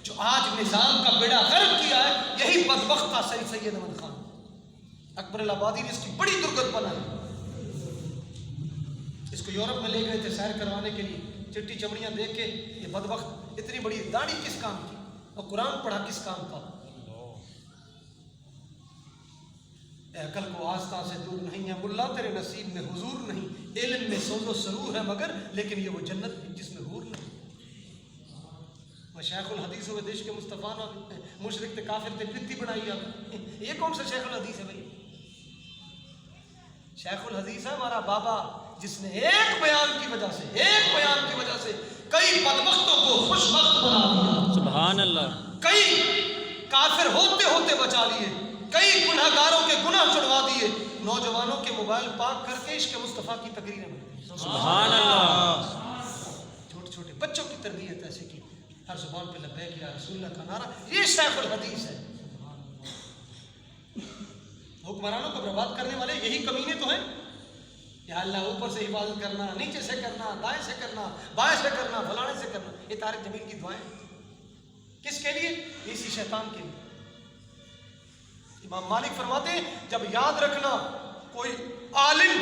جو آج نظام کا بیڑا غرق کیا ہے یہی بدبخت تھا سر سید احمد خان. اکبر الآبادی نے اس کی بڑی درگت بنائی. اس کو یورپ میں لے گئے تھے سیر کروانے کے لیے، چٹی چمڑیاں دیکھ کے یہ بدبخت اتنی بڑی داڑھی کس کام کی اور قرآن پڑھا کس کام کا. اے عقل کو آستہ سے دور نہیں ہے ملا تیرے نصیب میں حضور نہیں. علم میں سوز و سرور ہے مگر لیکن یہ وہ جنت جس میں حور نہیں. وہ شیخ الحدیث ہوئے دیش کے مصطفیٰ نہ مشرک تے کافر تے پرتی بنائی آپ. یہ کون سا شیخ الحدیث ہے بھائی؟ شیخ الحدیث ہے ہمارا بابا جس نے ایک بیان کی وجہ سے کئی بدبختوں کو خوشبخت بنا دیا. سبحان اللہ. کئی کافر ہوتے بچا لیے، کئی گناہگاروں کے گناہ چھڑوا دیے. نوجوانوں کے موبائل پاک کر کے عشق مصطفیٰ کی تقریریں بنتی. سبحان اللہ. چھوٹے بچوں کی تربیت ایسے کی، ہر زبان پہ لبیک یا رسول اللہ کا نعرہ. یہ شیخ الحدیث ہے. حکمرانوں کو برباد کرنے والے یہی کمینے تو ہیں. یا اللہ اوپر سے حفاظت کرنا، نیچے سے کرنا، دائیں سے کرنا، بائیں سے کرنا، فلانے سے کرنا. یہ طارق جمیل کی دعائیں کس کے لیے؟ اسی شیطان کے لیے. امام مالک فرماتے ہیں جب یاد رکھنا کوئی عالم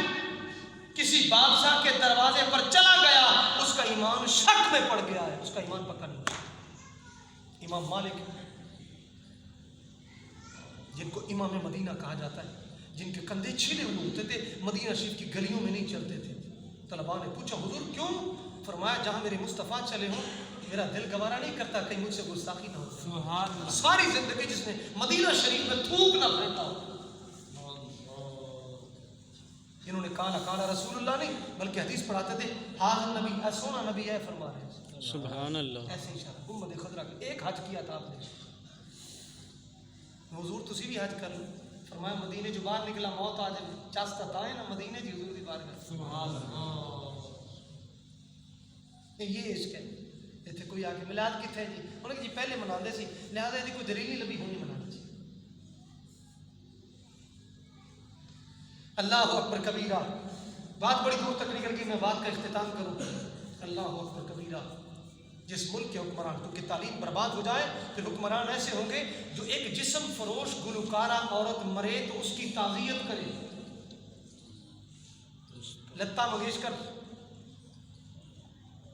کسی بادشاہ کے دروازے پر چلا گیا اس کا ایمان شک میں پڑ گیا ہے، اس کا ایمان پکا نہیں. امام مالک جن کو امام مدینہ کہا جاتا ہے، جن کے کندھے چھلے ہوئے ہوتے تھے، مدینہ شریف کی گلیوں میں نہیں چلتے تھے. طلباء نے پوچھا حضور کیوں؟ فرمایا جہاں میرے مصطفیٰ چلے ہوں میرا دل گوارا نہیں کرتا کہیں مجھ سے گستاخی نہ ہو. سبحان اللہ. ساری زندگی جس نے مدینہ شریف میں تھوک نہ پھینکا ہو. انہوں نے کالا رسول اللہ نہیں بلکہ حدیث پڑھاتے تھے ہاں نبی اے سونا نبی ہے فرما رہے ہیں. سبحان اللہ. ایسے اشارہ امت خضرا کا ایک حج کیا تھا آپ نے. حضور تسی بھی حج کر لو. فرمایا مدینے جو باہر نکلا موت آ جائے چاستا تھا نا مدینے جی حضور دی بارگاہ. سبحان اللہ. یہ عشق ہے. اتنے کوئی آ کے میلاد کتنے جی انہوں نے جی پہلے مناتے سی لہٰذا یہ کوئی دلیل نہیں لبھی ہونی منانا چاہیے. اللہ اکبر کبیرہ. بات بڑی دور تک نکل گئی، میں بات کا اختتام کروں. اللہ اکبر کبیرہ. جس ملک کے حکمران کیونکہ تعلیم برباد ہو جائے پھر حکمران ایسے ہوں گے جو ایک جسم فروش گلوکارہ عورت مرے تو اس کی تعزیت کرے. لتا منگیشکر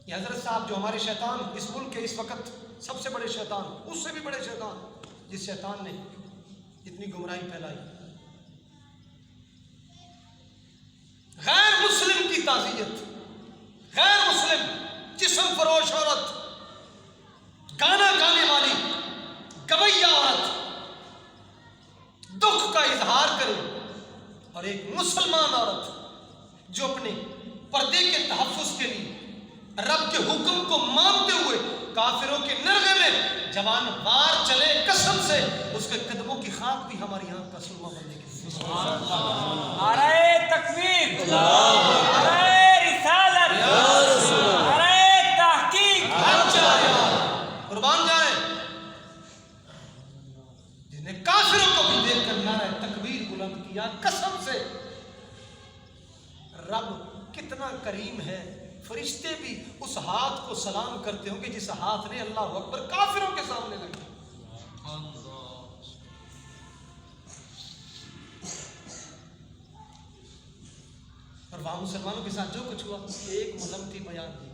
یہ حضرت صاحب جو ہمارے شیطان اس ملک کے اس وقت سب سے بڑے شیطان، اس سے بھی بڑے شیطان، جس شیطان نے اتنی گمراہی پھیلائی. غیر مسلم کی تعزیت، غیر مسلم جسم فروش عورت، گانا گانے والی گویہ عورت دکھ کا اظہار کرے، اور ایک مسلمان عورت جو اپنے پردے کے تحفظ کے لیے رب کے حکم کو مانتے ہوئے کافروں کے نرغے میں جوان بار چلے قسم سے اس کے قدموں کی خاک بھی ہماری آنکھ کا سرما بننے کے لیے. نعرہ تکبیر، نعرہ رسالت، نعرہ تحقیق. اچھا یار قربان جائیں جس نے کافروں کو بھی دیکھ کر نعرہ تکبیر بلند کیا. قسم سے رب کتنا کریم ہے، فرشتے بھی اس ہاتھ کو سلام کرتے ہوں گے جس ہاتھ نے اللہ اکبر کافروں کے سامنے لگا. اور وہاں مسلمانوں کے ساتھ جو کچھ ہوا ایک مذمتی بیان دی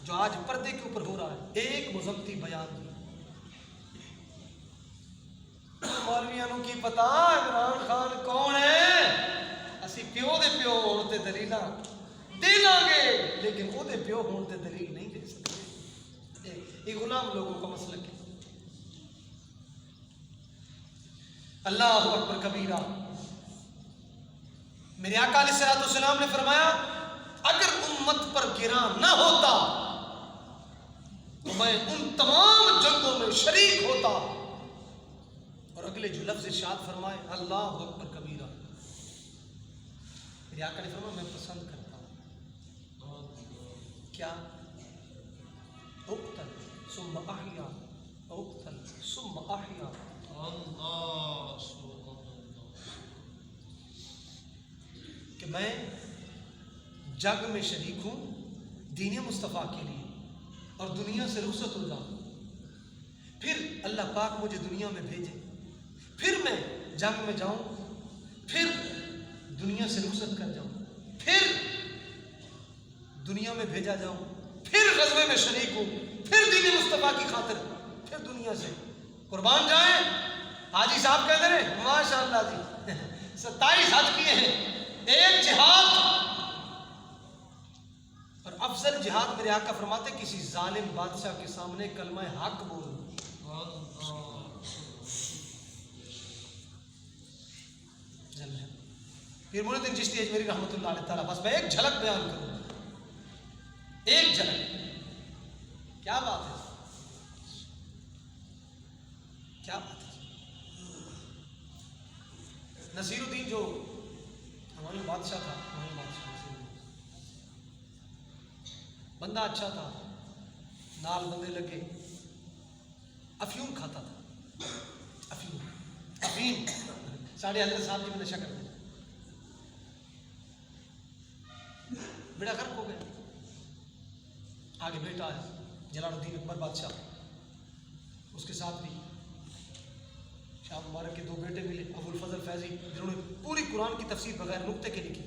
جو آج پردے کے اوپر ہو رہا ہے. ایک مذمتی بیان دی. مولویوں کی پتا عمران خان کون ہے؟ اسی پیو دے پیو ہوتے دلیل دے لیں گے لیکن وہ دے پیو ہوتے دلیل نہیں دے سکتے. یہ غلام لوگوں کا مسئلہ ہے. اللہ اکبر کبیرہ. میرے آقا علیہ الصلوۃ والسلام نے فرمایا اگر امت پر گراں نہ ہوتا تو میں ان تمام جنگوں میں شریک ہوتا. اور اگلے جو لفظ ارشاد فرمائے اللہ اکبر کبیرہ. میرے آقا نے فرمایا میں پسند کرتا ہوں کیا اقتل ثم احیا، اقتل ثم احیا. کہ میں جنگ میں شریک ہوں دین مصطفیٰ کے لیے اور دنیا سے رخصت ہو جاؤں، پھر اللہ پاک مجھے دنیا میں بھیجے، پھر میں جنگ میں جاؤں، پھر دنیا سے رخصت کر جاؤں، پھر دنیا میں بھیجا جاؤں، پھر غزوے میں شریک ہوں، پھر دین مصطفیٰ کی خاطر پھر دنیا سے. قربان جائیں حاجی صاحب کہتے ہیں ماشاء اللہ جی 27 حج کیے ہیں. ایک جہاد اور افضل جہاد میرے آقا فرماتے کسی ظالم بادشاہ کے سامنے کلمہ حق بولو. پھر معین الدین چشتی اجمیری رحمۃ اللہ علیہ تعالیٰ بس میں ایک جھلک بیان کروں، ایک جھلک. کیا بات ہے، کیا بات ہے. نصیر الدین جو ہمارا بادشاہ تھا، ہمارا بادشاہ بندہ اچھا تھا، نال بندے لگے، افیون کھاتا تھا. افیم ساڑھے حضرت صاحب جی میں نشہ کرتے ہیں. بیڑا غرق ہو گیا. آگے بیٹا ہے جلال الدین اکبر بادشاہ، اس کے ساتھ بھی شاہ مبارک کے 2 بیٹے ملے ابو الفضل فیضی جنہوں نے پوری قرآن کی تفسیر بغیر نقطے کے لکھی.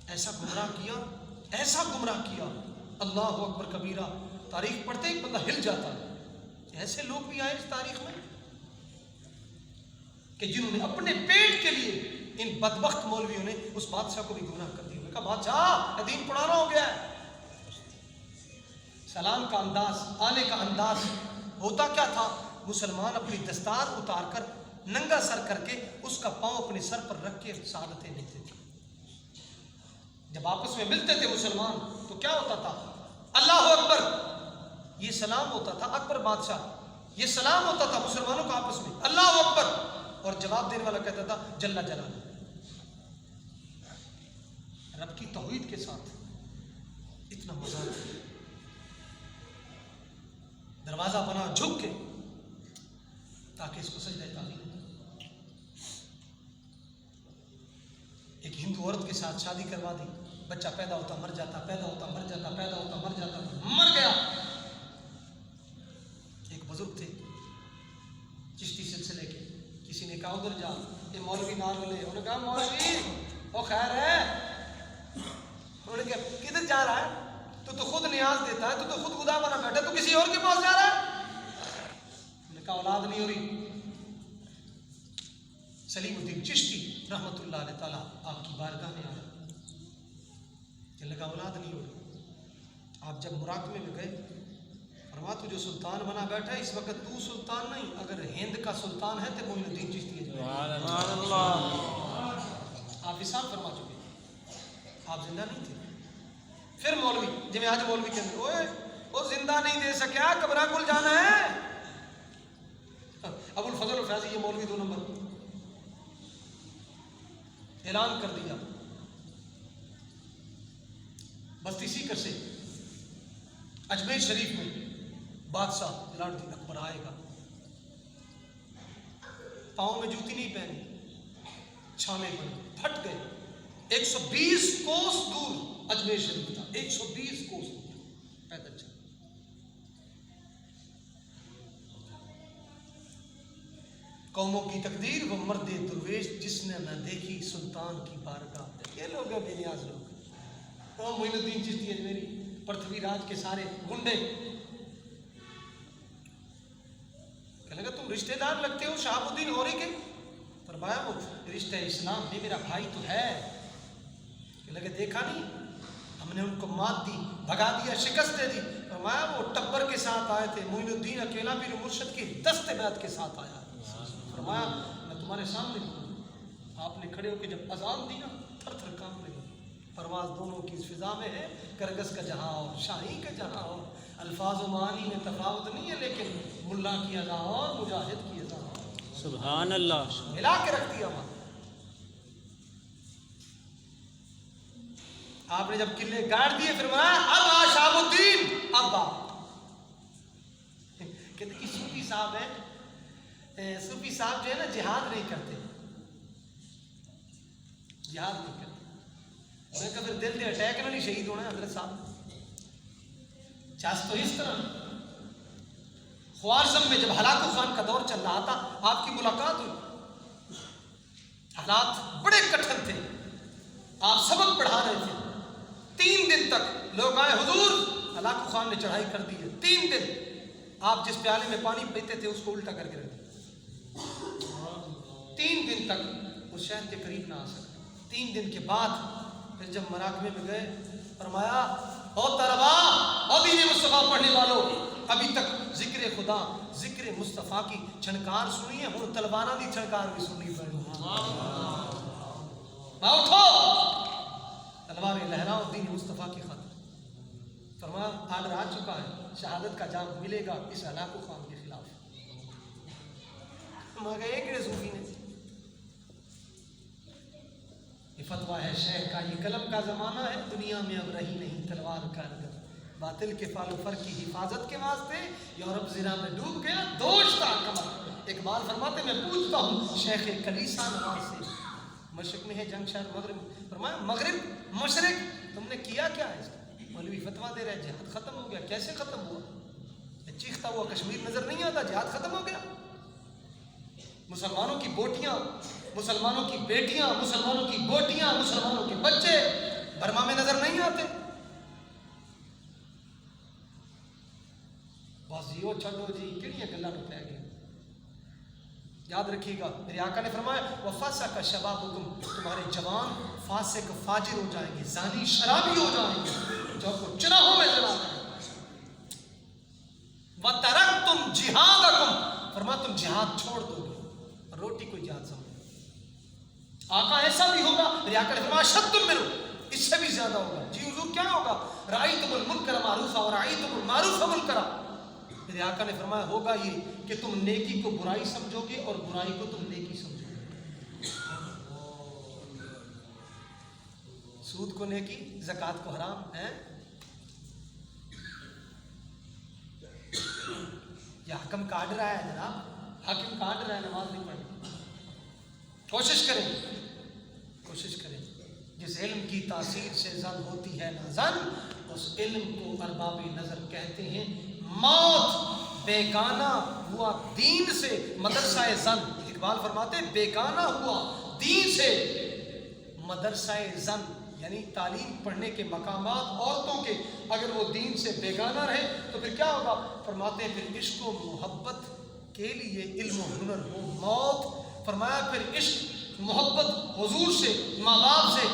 ایسا گمراہ کیا اللہ اکبر کبیرہ. تاریخ پڑھتے ایک بندہ ہل جاتا ہے. ایسے لوگ بھی آئے اس تاریخ میں کہ جنہوں نے اپنے پیٹ کے لیے ان بدبخت مولویوں نے اس بادشاہ کو بھی گمراہ کر دیا. کہا بادشاہ دین پڑھانا ہو گیا ہے. سلام کا انداز، آنے کا انداز ہوتا کیا تھا؟ مسلمان اپنی دستار اتار کر ننگا سر کر کے اس کا پاؤں اپنے سر پر رکھ کے سعادتیں لیتے تھے. جب آپس میں ملتے تھے مسلمان تو کیا ہوتا تھا؟ اللہ اکبر یہ سلام ہوتا تھا. اکبر بادشاہ یہ سلام ہوتا تھا مسلمانوں کا آپس میں اللہ اکبر، اور جواب دینے والا کہتا تھا جل جلالہ. رب کی توحید کے ساتھ اتنا مزہ ہے. دروازہ بنا جھک کے تاکہ اس کو سجدہ تعظیم. ایک ہندو عورت کے ساتھ شادی کروا دی، بچہ پیدا ہوتا مر جاتا، پیدا ہوتا مر جاتا، پیدا ہوتا مر جاتا، مر گیا. ایک بزرگ تھے چشتی سلسلے کے، کسی نے کہا ادھر جا، یہ مولوی نال والے. انہوں نے کہا مولوی وہ خیر ہے. انہوں نے کہا کدھر جا رہا ہے؟ تو خود نیاز دیتا ہے، تو خود خدا بنا بیٹھا، تو کسی اور کے پاس جا رہا ہے. انہوں نے کہا اولاد نہیں ہو رہی. سلیم الدین چشتی رحمۃ اللہ علیہ تعالیٰ آپ کی بارگاہ میں آئے. کہنے لگا اولاد نہیں ہو رہی. آپ جب مراقبے میں گئے فرما تو جو سلطان بنا بیٹھا ہے اس وقت تو سلطان نہیں، اگر ہند کا سلطان ہے تو معین الدین چشتی ہے. آپ وصال فرما چکے، آپ زندہ نہیں تھے. پھر مولوی جی آج مولوی کے اندر وہ زندہ نہیں دے سکیا قبرہ کل جانا ہے. ابو الفضل الفیاضی یہ مولوی 2 نمبر اعلان کر دیا بستی سیکر سے اجمیر شریف میں بادشاہ جلال الدین اکبر آئے گا. پاؤں میں جوتی نہیں پہنی, چھانے بنے, پھٹ گئے. 120 کوس دور اجمیر شریف تھا, 120 کوس دور پیدل چل. قوموں کی تقدیر وہ مرد درویش جس نے نہ دیکھی سلطان کی بارگاہ. یہ لوگ بے نیاز لوگ. معین الدین چشتی اجمیری پرتھوی راج کے سارے گنڈے کہنے لگا تم رشتہ دار لگتے ہو شہاب الدین غوری کے. فرمایا وہ رشتہ اسلام میں میرا بھائی تو ہے. کہنے لگے دیکھا نہیں ہم نے ان کو مات دی, بھگا دیا, شکست دے دی. فرمایا وہ ٹبر کے ساتھ آئے تھے, معین الدین اکیلا پیر مرشد کی دست بیعت کے ساتھ آیا. فرمایا میں تمہارے سامنے ہوں. آپ نے کھڑے ہو کے جب اذان دی نا تھر تھر کانپ رہے. پرواز دونوں کی اس فضا میں ہے, کرگس کا جہاں اور شاہی کا جہاں اور. الفاظ و معانی میں تفاوت نہیں ہے لیکن ملا کی ادا اور مجاہد کی ادا اور. سبحان اللہ. ملا کے رکھ دیا وہاں. آپ نے جب قلعے گاڑ دیے فرمایا اب آ شہاب الدین اب آ. کہتے کہ صوفی صاحب ہیں, صوفی صاحب جو ہے نا جہاد نہیں کرتے, جہاد نہیں کرتے. میں کہا پھر دل دے اٹیک نہ نہیں شہید ہونا ہے حضرت صاحب. چاس تو اس طرح خوارزم میں جب ہلاکو خان کا دور چل رہا تھا آپ کی ملاقات ہوئی. حالات بڑے کٹھن تھے, آپ سبق پڑھا رہے تھے. 3 دن تک لوگ آئے حضور ہلاکو خان نے چڑھائی کر دی ہے. 3 دن آپ جس پیالے میں پانی پیتے تھے اس کو الٹا کر کے رکھ دیا. 3 دن تک اس شہر کے قریب نہ آ سکا. 3 دن کے بعد پھر جب مراقبے میں گئے فرمایا او طلبا او دین مصطفیٰ پڑھنے والوں, ابھی تک ذکر خدا ذکر مصطفیٰ کی چھنکار سنی ہے, ہوں طلبانہ دی چھنکار بھی سنی پڑی. اٹھو تلواریں لہراؤ دین مصطفیٰ کی خاطر. فرمایا آرڈر آ چکا ہے, شہادت کا جام ملے گا اس ہلاکو خان کے خلاف. مگر ایک صوفی نے یہ فتویٰ ہے شیخ کا, یہ قلم کا زمانہ ہے, دنیا میں اب رہی نہیں تلوار کا نگر. باطل کے فال و فر کی حفاظت کے واسطے یورپ زنا میں ڈوب گیا دوشتا کمر. اقبال فرماتے میں پوچھتا ہوں شیخ کلیسا نواز سے, مشرق میں ہے جنگ شہر مغرب. فرمایا مغرب مشرق تم نے کیا کیا ہے اس کا؟ مولوی فتویٰ دے رہے جہاد ختم ہو گیا. کیسے ختم ہوا؟ چیختا ہوا کشمیر نظر نہیں آتا, جہاد ختم ہو گیا. مسلمانوں کی بوٹیاں, مسلمانوں کی بیٹیاں, مسلمانوں کی بوٹیاں, مسلمانوں کے بچے برما میں نظر نہیں آتے. بس جیو چھڑو جی کہڑی گلاں نوں پی گئے. یاد رکھیے گا میرے آقا نے فرمایا وفاسق شبابکم, تمہارے جوان فاسق فاجر ہو جائیں گے, زانی شرابی ہو جائیں گے, جو کو چراہوں میں جلا کریں. وترکتم جہادکم, فرمایا تم جہاد چھوڑ دو گے اور روٹی کوئی جہاد سمجھو. آقا ایسا بھی ہوگا, میرے آقا نے فرمایا شدتم منو, اس سے بھی زیادہ ہوگا. جی حضور کیا ہوگا؟ رأیتم المنکر معروفا ورأیتم المعروف منکرا. میرے آقا نے فرمایا ہوگا یہ کہ تم نیکی کو برائی سمجھو گے اور برائی کو تم نیکی سمجھو گے. سود کو نیکی, زکوٰۃ کو حرام ہے. یہ حکم کاٹ رہا ہے جناب, حاکم کاٹ رہا ہے, نماز نہیں پڑھنی. کوشش کریں, کوشش کریں. جس علم کی تاثیر سے زن ہوتی ہے نہ زن, اس علم کو ارباب نظر کہتے ہیں. موت بیگانہ ہوا دین سے مدرسہ زن. اقبال فرماتے بیگانہ ہوا دین سے مدرسہ زن, یعنی تعلیم پڑھنے کے مقامات عورتوں کے اگر وہ دین سے بیگانہ رہے تو پھر کیا ہوگا؟ فرماتے ہیں پھر عشق و محبت کے لیے علم و ہنر ہو موت. فرمایا پھر عشق محبت حضور سے, ماں باپ سے,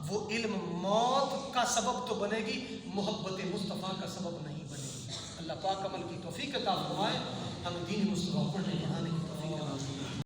وہ علم موت کا سبب تو بنے گی, محبت مصطفیٰ کا سبب نہیں بنے گی. اللہ پاک عمل کی توفیق عطا فرمائے, ہم دین مصطفیٰ پڑھنے پڑھانے کی توفیق عطا فرمائے.